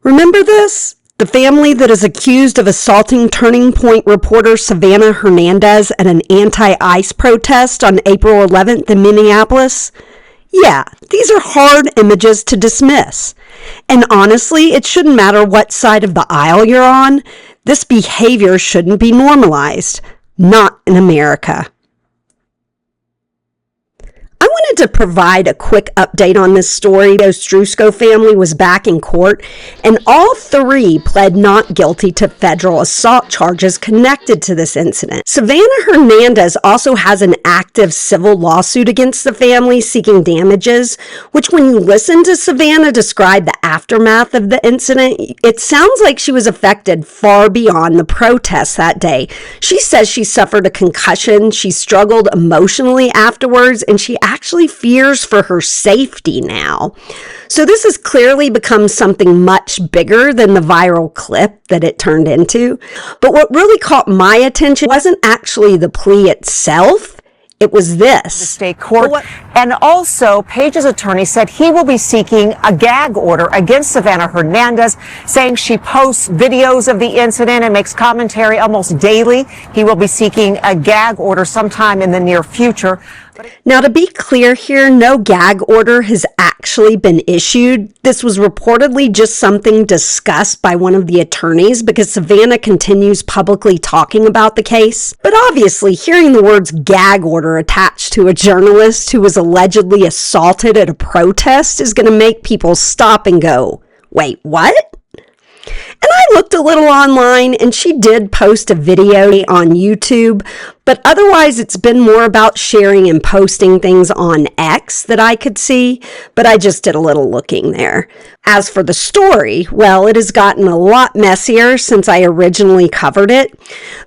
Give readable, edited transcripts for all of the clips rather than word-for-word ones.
Remember this? The family that is accused of assaulting Turning Point reporter Savannah Hernandez at an anti-ICE protest on April 11th in Minneapolis? Yeah, these are hard images to dismiss. And honestly, it shouldn't matter what side of the aisle you're on. This behavior shouldn't be normalized. Not in America. I wanted to provide a quick update on this story. The Ostrusko family was back in court, and all three pled not guilty to federal assault charges connected to this incident. Savannah Hernandez also has an active civil lawsuit against the family seeking damages, which when you listen to Savannah describe the aftermath of the incident, it sounds like she was affected far beyond the protests that day. She says she suffered a concussion, she struggled emotionally afterwards, and she actually fears for her safety now. So this has clearly become something much bigger than the viral clip that it turned into. But what really caught my attention wasn't actually the plea itself. It was this. The state court. And also, Page's attorney said he will be seeking a gag order against Savannah Hernandez, saying she posts videos of the incident and makes commentary almost daily. He will be seeking a gag order sometime in the near future. Now, to be clear here, no gag order has actually been issued. This was reportedly just something discussed by one of the attorneys because Savannah continues publicly talking about the case. But obviously, hearing the words gag order attached to a journalist who was allegedly assaulted at a protest is going to make people stop and go, wait, what? And I looked a little online, and she did post a video on YouTube, but otherwise it's been more about sharing and posting things on X that I could see, but I just did a little looking there. As for the story, well, it has gotten a lot messier since I originally covered it,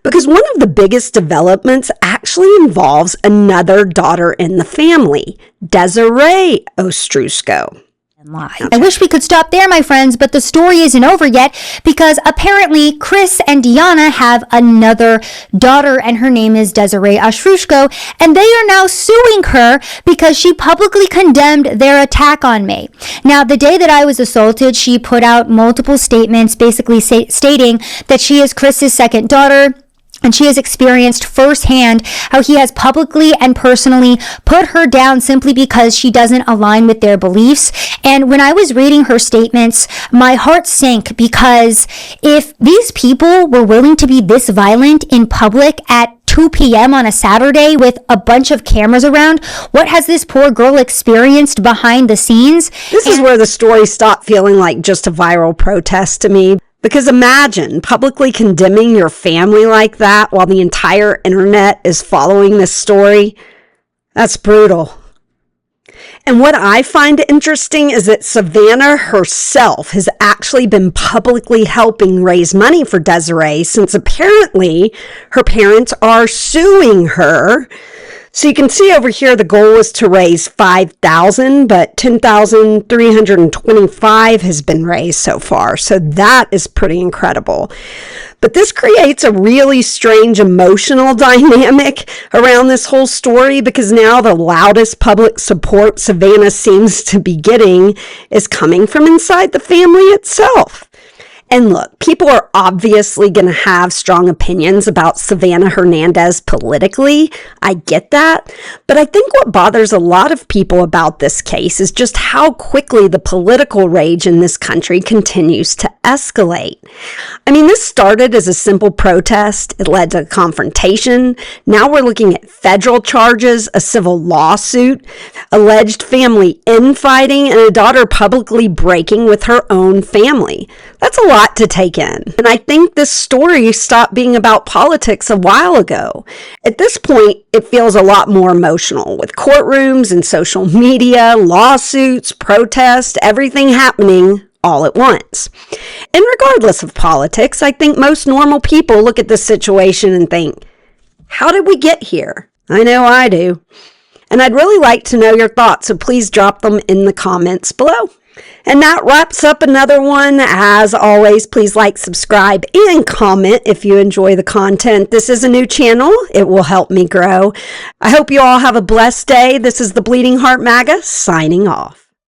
because one of the biggest developments actually involves another daughter in the family, Desiree Ostrusko. I wish we could stop there, my friends, but the story isn't over yet because apparently Chris and Deanna have another daughter and her name is Desiree Ostrusko, and they are now suing her because she publicly condemned their attack on me. Now, the day that I was assaulted, she put out multiple statements basically stating that she is Chris's second daughter. And she has experienced firsthand how he has publicly and personally put her down simply because she doesn't align with their beliefs. And when I was reading her statements, my heart sank because if these people were willing to be this violent in public at 2 p.m. on a Saturday with a bunch of cameras around, what has this poor girl experienced behind the scenes? This is where the story stopped feeling like just a viral protest to me. Because imagine publicly condemning your family like that while the entire internet is following this story. That's brutal. And what I find interesting is that Savannah herself has actually been publicly helping raise money for Desiree since apparently her parents are suing her. So you can see over here the goal was to raise $5,000, but $10,325 has been raised so far. So that is pretty incredible. But this creates a really strange emotional dynamic around this whole story because now the loudest public support Savannah seems to be getting is coming from inside the family itself. And look, people are obviously going to have strong opinions about Savannah Hernandez politically. I get that. But I think what bothers a lot of people about this case is just how quickly the political rage in this country continues to escalate. I mean, this started as a simple protest. It led to a confrontation. Now we're looking at federal charges, a civil lawsuit, alleged family infighting, and a daughter publicly breaking with her own family. That's a lot to take in. And I think this story stopped being about politics a while ago. At this point, it feels a lot more emotional with courtrooms and social media, lawsuits, protests, everything happening all at once. And regardless of politics, I think most normal people look at this situation and think, how did we get here? I know I do. And I'd really like to know your thoughts, so please drop them in the comments below. And that wraps up another one. As always, please like, subscribe, and comment if you enjoy the content. This is a new channel. It will help me grow. I hope you all have a blessed day. This is the Bleeding Heart MAGA signing off.